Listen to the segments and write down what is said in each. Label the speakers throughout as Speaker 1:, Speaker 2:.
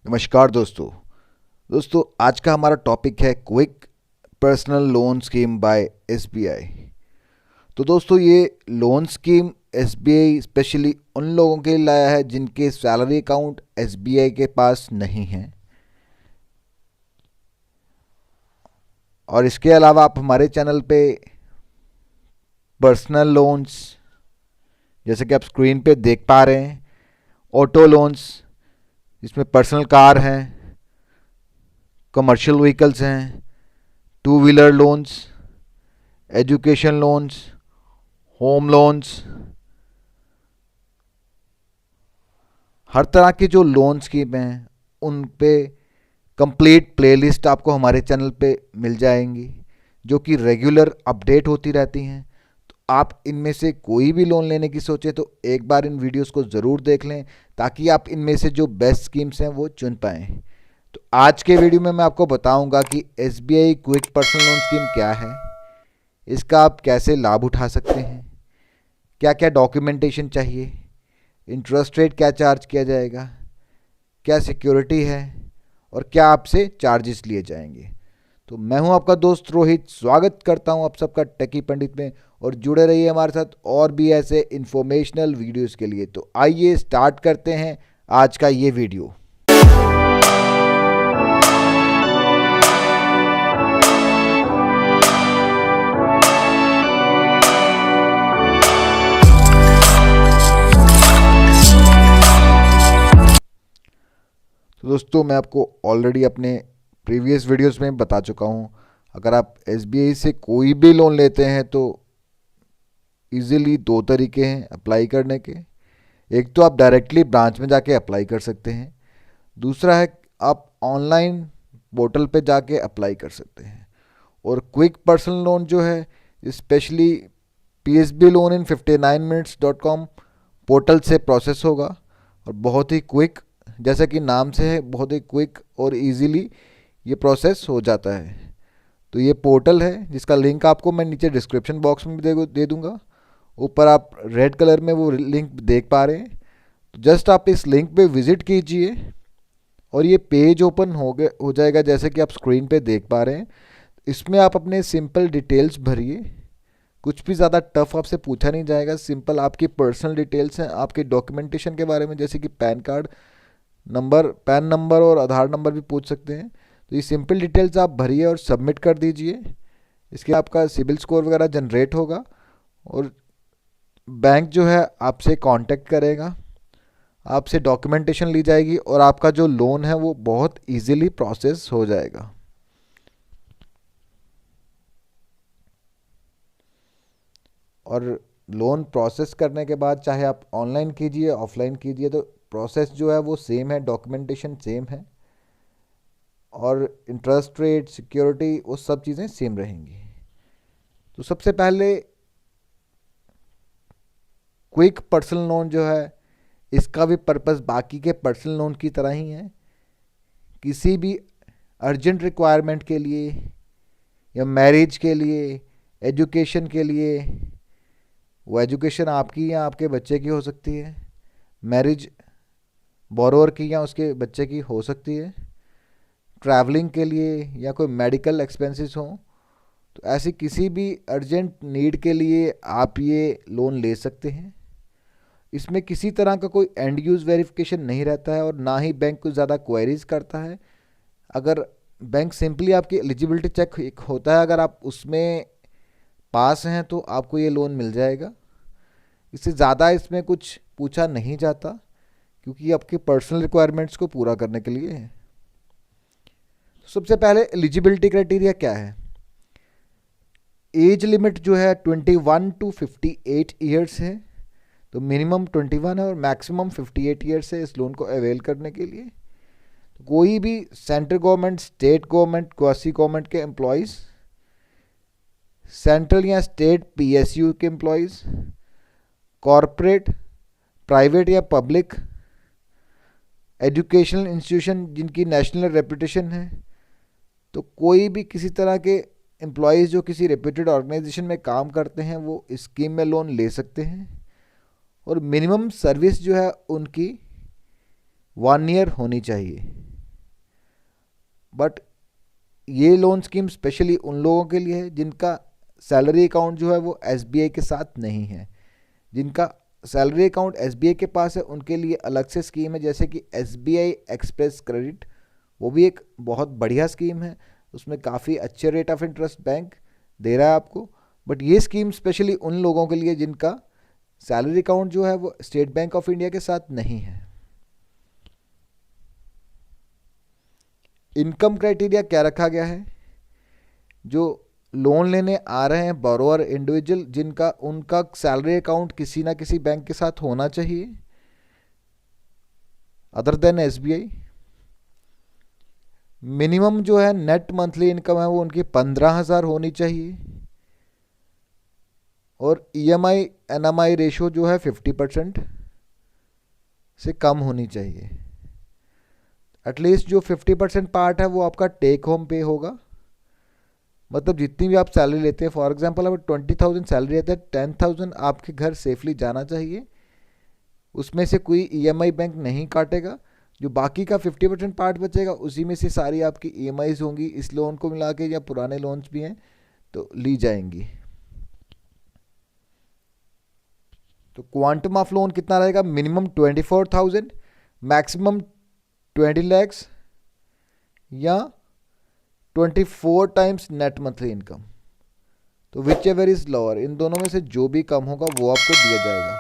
Speaker 1: नमस्कार दोस्तों आज का हमारा टॉपिक है quick personal loan scheme bye SBI. तो दोस्तों ये लोन स्कीम एसबीआई स्पेशली उन लोगों के लिए लाया है जिनके सैलरी अकाउंट एसबीआई के पास नहीं है। और इसके अलावा आप हमारे चैनल पे पर्सनल लोन्स जैसे कि आप स्क्रीन पे देख पा रहे हैं, ऑटो लोन्स जिसमें पर्सनल कार हैं, कमर्शियल व्हीकल्स हैं, two wheeler loans, education loans, home loans, हर तरह की जो लोन स्कीम हैं उन पे कंप्लीट प्लेलिस्ट आपको हमारे चैनल पे मिल जाएंगी जो कि रेगुलर अपडेट होती रहती हैं। तो आप इनमें से कोई भी लोन लेने की सोचे तो एक बार इन वीडियोस को ज़रूर देख लें ताकि आप इनमें से जो बेस्ट स्कीम्स हैं वो चुन पाएँ। तो आज के वीडियो में मैं आपको बताऊंगा कि SBI quick personal loan scheme क्या है, इसका आप कैसे लाभ उठा सकते हैं, क्या क्या डॉक्यूमेंटेशन चाहिए, इंटरेस्ट रेट क्या चार्ज किया जाएगा, क्या सिक्योरिटी है और क्या आपसे चार्जेस लिए जाएंगे। तो मैं हूं आपका दोस्त रोहित, स्वागत करता हूं आप सबका टेकी पंडित में और जुड़े रहिए हमारे साथ और भी ऐसे इंफॉर्मेशनल वीडियोस के लिए। तो आइए स्टार्ट करते हैं आज का ये वीडियो। तो दोस्तों मैं आपको ऑलरेडी अपने प्रीवियस वीडियोस में बता चुका हूँ, अगर आप एसबीआई से कोई भी लोन लेते हैं तो इजीली दो तरीके हैं अप्लाई करने के। एक तो आप डायरेक्टली ब्रांच में जाके अप्लाई कर सकते हैं, दूसरा है आप ऑनलाइन पोर्टल पे जाके अप्लाई कर सकते हैं। और क्विक पर्सनल लोन जो है specially PSB loan in 59minutes.com portal से प्रोसेस होगा और बहुत ही क्विक, जैसा कि नाम से है बहुत ही क्विक और इजीली ये प्रोसेस हो जाता है। तो ये पोर्टल है जिसका लिंक आपको मैं नीचे डिस्क्रिप्शन बॉक्स में दे दूंगा। ऊपर आप रेड कलर में वो लिंक देख पा रहे हैं, तो जस्ट आप इस लिंक पे विज़िट कीजिए और ये पेज ओपन हो जाएगा जैसे कि आप स्क्रीन पे देख पा रहे हैं। इसमें आप अपने सिंपल डिटेल्स भरिए, कुछ भी ज़्यादा टफ आपसे पूछा नहीं जाएगा। सिंपल आपकी पर्सनल डिटेल्स हैं, आपके डॉक्यूमेंटेशन के बारे में जैसे कि पैन नंबर और आधार नंबर भी पूछ सकते हैं। तो ये सिंपल डिटेल्स आप भरिए और सबमिट कर दीजिए। इसके आपका सिबिल स्कोर वगैरह जनरेट होगा और बैंक जो है आपसे कांटेक्ट करेगा, आपसे डॉक्यूमेंटेशन ली जाएगी और आपका जो लोन है वो बहुत इजीली प्रोसेस हो जाएगा। और लोन प्रोसेस करने के बाद चाहे आप ऑनलाइन कीजिए ऑफलाइन कीजिए तो प्रोसेस जो है वो सेम है, डॉक्यूमेंटेशन सेम है और इंटरेस्ट रेट, सिक्योरिटी, वो सब चीज़ें सेम रहेंगी। तो सबसे पहले क्विक पर्सनल लोन जो है इसका भी पर्पस बाकी के पर्सनल लोन की तरह ही है। किसी भी अर्जेंट रिक्वायरमेंट के लिए या मैरिज के लिए, एजुकेशन के लिए, वो एजुकेशन आपकी या आपके बच्चे की हो सकती है, मैरिज बोरोवर की या उसके बच्चे की हो सकती है, ट्रैवलिंग के लिए या कोई मेडिकल एक्सपेंसेस हो, तो ऐसी किसी भी अर्जेंट नीड के लिए आप ये लोन ले सकते हैं। इसमें किसी तरह का कोई एंड यूज़ वेरिफिकेशन नहीं रहता है और ना ही बैंक कुछ ज़्यादा क्वेरीज करता है। अगर बैंक सिंपली आपकी एलिजिबिलिटी चेक होता है, अगर आप उसमें पास हैं तो आपको ये लोन मिल जाएगा। इससे ज़्यादा इसमें कुछ पूछा नहीं जाता क्योंकि ये आपकी पर्सनल रिक्वायरमेंट्स को पूरा करने के लिए है। तो सबसे पहले एलिजिबिलिटी क्राइटेरिया क्या है। एज लिमिट जो है 21 to 58 ईयर्स है, तो मिनिमम 21 है और मैक्सिमम 58 ईयर्स है इस लोन को अवेल करने के लिए। तो कोई भी central government, state government, quasi government के एम्प्लॉयज़, सेंट्रल या स्टेट PSU के एम्प्लॉयज़, कॉरपोरेट, प्राइवेट या पब्लिक, एजुकेशनल इंस्टीट्यूशन जिनकी नेशनल रेपुटेशन है, तो कोई भी किसी तरह के एम्प्लॉयज़ जो किसी रेप्यूटेड ऑर्गेनाइजेशन में काम करते हैं वो इस स्कीम में लोन ले सकते हैं। और मिनिमम सर्विस जो है उनकी 1 ईयर होनी चाहिए। बट ये लोन स्कीम स्पेशली उन लोगों के लिए है जिनका सैलरी अकाउंट जो है वो एसबीआई के साथ नहीं है। जिनका सैलरी अकाउंट एसबीआई के पास है उनके लिए अलग से स्कीम है, जैसे कि एसबीआई एक्सप्रेस क्रेडिट, वो भी एक बहुत बढ़िया स्कीम है। उसमें काफ़ी अच्छे रेट ऑफ इंटरेस्ट बैंक दे रहा है आपको। बट ये स्कीम स्पेशली उन लोगों के लिए जिनका सैलरी अकाउंट जो है वो स्टेट बैंक ऑफ इंडिया के साथ नहीं है। इनकम क्राइटेरिया क्या रखा गया है? जो लोन लेने आ रहे हैं बोरोअर इंडिविजुअल, जिनका उनका सैलरी अकाउंट किसी ना किसी बैंक के साथ होना चाहिए अदर देन एसबीआई। मिनिमम जो है नेट मंथली इनकम है वो उनकी 15,000 होनी चाहिए। और ईएमआई एनएमआई रेशो जो है 50% से कम होनी चाहिए। एटलीस्ट जो 50% पार्ट है वो आपका टेक होम पे होगा। मतलब जितनी भी आप सैलरी लेते हैं, फॉर एग्जांपल अगर 20,000 सैलरी रहता है, 10,000 आपके घर सेफली जाना चाहिए। उसमें से कोई ईएमआई बैंक नहीं काटेगा। जो बाकी का 50% पार्ट बचेगा उसी में से सारी आपकी ईएमआईज होंगी, इस लोन को मिला के या पुराने लोन्स भी हैं तो ली जाएंगी। तो क्वांटम ऑफ लोन कितना रहेगा? मिनिमम 24,000, मैक्सिमम 20 lakhs या 24 टाइम्स नेट मंथली इनकम। तो विच एवर इज लोअर, इन दोनों में से जो भी कम होगा वो आपको दिया जाएगा।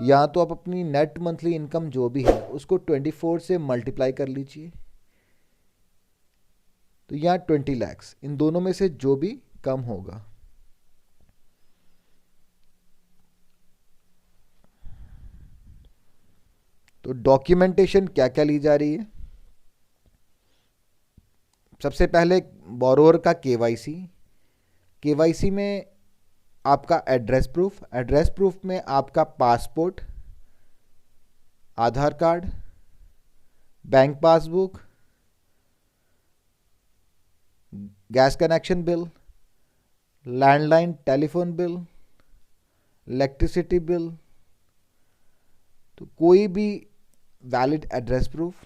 Speaker 1: या तो आप अपनी नेट मंथली इनकम जो भी है उसको 24 से मल्टीप्लाई कर लीजिए, तो यहाँ 20 lakhs, इन दोनों में से जो भी कम होगा। तो डॉक्यूमेंटेशन क्या क्या ली जा रही है? सबसे पहले बोरोअर का केवाईसी। केवाईसी में आपका एड्रेस प्रूफ, एड्रेस प्रूफ में आपका passport, Aadhaar card, bank passbook, gas connection bill, landline telephone bill, electricity bill, तो कोई भी वैलिड एड्रेस प्रूफ।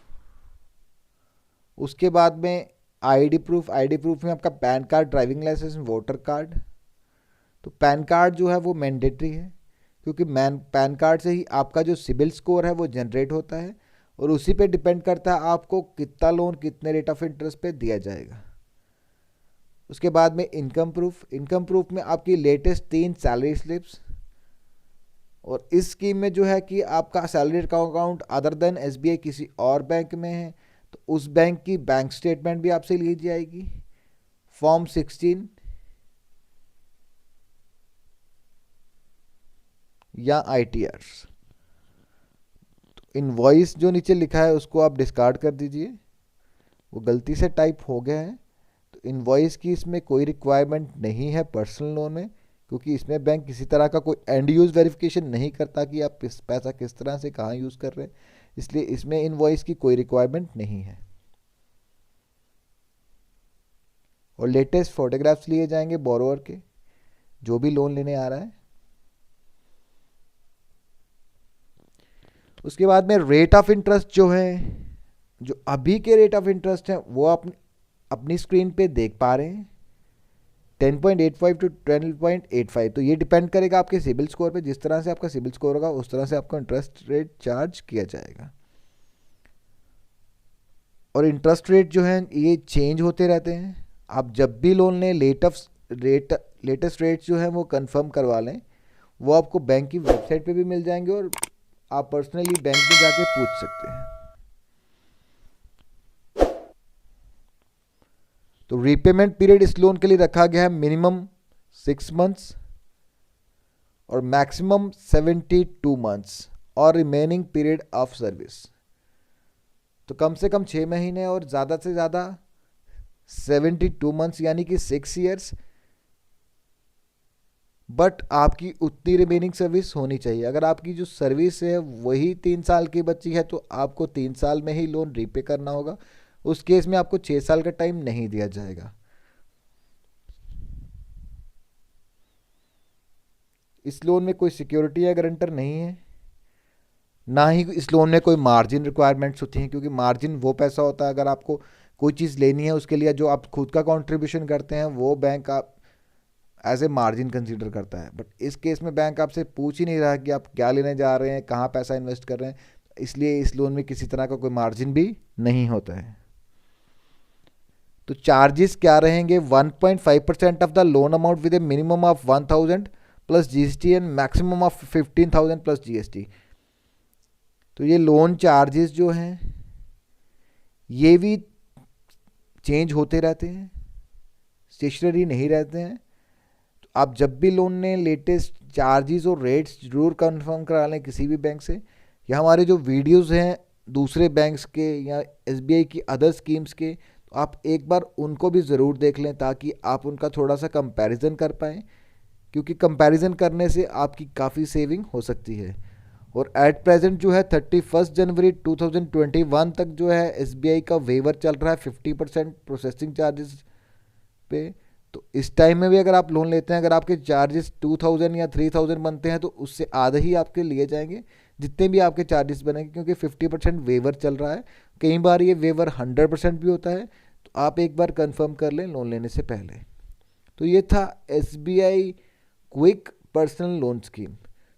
Speaker 1: उसके बाद में आईडी प्रूफ, आईडी प्रूफ में आपका PAN card, driving licence, voter card. तो पैन कार्ड जो है वो मैंडेटरी है, क्योंकि पैन कार्ड से ही आपका जो सिबिल स्कोर है वो जनरेट होता है और उसी पे डिपेंड करता है आपको कितना लोन कितने रेट ऑफ इंटरेस्ट पे दिया जाएगा। उसके बाद में इनकम प्रूफ, इनकम प्रूफ में आपकी लेटेस्ट 3 सैलरी स्लिप्स। और इस स्कीम में जो है कि आपका salary account other than SBI किसी और बैंक में है तो उस बैंक की बैंक स्टेटमेंट भी आपसे ली जाएगी, फॉर्म 16 या आईटीआर। तो इनवॉइस जो नीचे लिखा है उसको आप डिस्कार्ड कर दीजिए, वो गलती से टाइप हो गया है। तो इनवॉइस की इसमें कोई रिक्वायरमेंट नहीं है पर्सनल लोन में, क्योंकि इसमें बैंक किसी तरह का कोई एंड यूज़ वेरिफिकेशन नहीं करता कि आप पैसा किस तरह से कहाँ यूज़ कर रहे हैं, इसलिए इसमें इनवॉइस की कोई रिक्वायरमेंट नहीं है। और लेटेस्ट फोटोग्राफ्स लिए जाएंगे बोरोवर के, जो भी लोन लेने आ रहा है। उसके बाद में रेट ऑफ इंटरेस्ट जो है, जो अभी के रेट ऑफ इंटरेस्ट हैं वो आप अपनी स्क्रीन पे देख पा रहे हैं, 10.85 टू 12.85। तो ये डिपेंड करेगा आपके सिबिल स्कोर पे, जिस तरह से आपका सिबिल स्कोर होगा उस तरह से आपको इंटरेस्ट रेट चार्ज किया जाएगा। और इंटरेस्ट रेट जो है ये चेंज होते रहते हैं। आप जब भी लोन लें लेटेस्ट रेट जो है वो कंफर्म करवा लें, वो आपको बैंक की वेबसाइट पे भी मिल जाएंगे और आप पर्सनली बैंक में जाके पूछ सकते हैं। तो रीपेमेंट पीरियड इस लोन के लिए रखा गया है मिनिमम 6 मंथ्स और मैक्सिमम 72 मंथ्स और रिमेनिंग पीरियड ऑफ सर्विस। तो कम से कम 6 महीने और ज़्यादा से ज़्यादा 72 मंथ्स यानी कि 6 ईयर्स। बट आपकी उतनी रिमेनिंग सर्विस होनी चाहिए। अगर आपकी जो सर्विस है वही 3 साल की बची है तो आपको 3 साल में ही लोन रीपे करना होगा। उस केस में आपको 6 साल का टाइम नहीं दिया जाएगा। इस लोन में कोई सिक्योरिटी या गारंटर नहीं है, ना ही इस लोन में कोई मार्जिन रिक्वायरमेंट्स होती हैं, क्योंकि मार्जिन वो पैसा होता है अगर आपको कोई चीज़ लेनी है उसके लिए जो आप खुद का कंट्रीब्यूशन करते हैं वो बैंक आप एज ए मार्जिन कंसीडर करता है। बट इस केस में बैंक आपसे पूछ ही नहीं रहा कि आप क्या लेने जा रहे हैं, कहाँ पैसा इन्वेस्ट कर रहे हैं, इसलिए इस लोन में किसी तरह का कोई मार्जिन भी नहीं होता है। तो चार्जेस क्या रहेंगे, 1.5% of the loan amount with A minimum of 1000 plus GST and maximum of 15,000 plus GST. तो ये लोन चार्जेस जो हैं ये भी चेंज होते रहते हैं, स्टेशनरी नहीं रहते हैं। तो आप जब भी लोन लें लेटेस्ट चार्जेस और रेट्स जरूर कंफर्म करा लें किसी भी बैंक से, या हमारे जो वीडियोस हैं दूसरे बैंक्स के या एसबीआई की अदर स्कीम्स के, तो आप एक बार उनको भी ज़रूर देख लें ताकि आप उनका थोड़ा सा कंपैरिजन कर पाएँ, क्योंकि कंपैरिजन करने से आपकी काफ़ी सेविंग हो सकती है। और एट प्रेजेंट जो है 31 जनवरी 2021 तक जो है एसबीआई का वेवर चल रहा है 50% प्रोसेसिंग चार्जेस पे। तो इस टाइम में भी अगर आप लोन लेते हैं, अगर आपके चार्जेस 2000 या 3000 बनते हैं तो उससे आधे ही आपके लिए जाएंगे जितने भी आपके चार्जेस बनेंगे, क्योंकि 50% वेवर चल रहा है। कई बार ये वेवर 100% भी होता है, तो आप एक बार कंफर्म कर लें लोन लेने से पहले। तो ये था SBI quick personal loan scheme.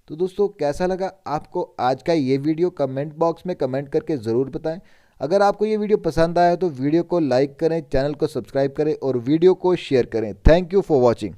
Speaker 1: तो दोस्तों कैसा लगा आपको आज का ये वीडियो, कमेंट बॉक्स में कमेंट करके ज़रूर बताएं। अगर आपको ये वीडियो पसंद आया तो वीडियो को लाइक करें, चैनल को सब्सक्राइब करें और वीडियो को शेयर करें। Thank you for watching.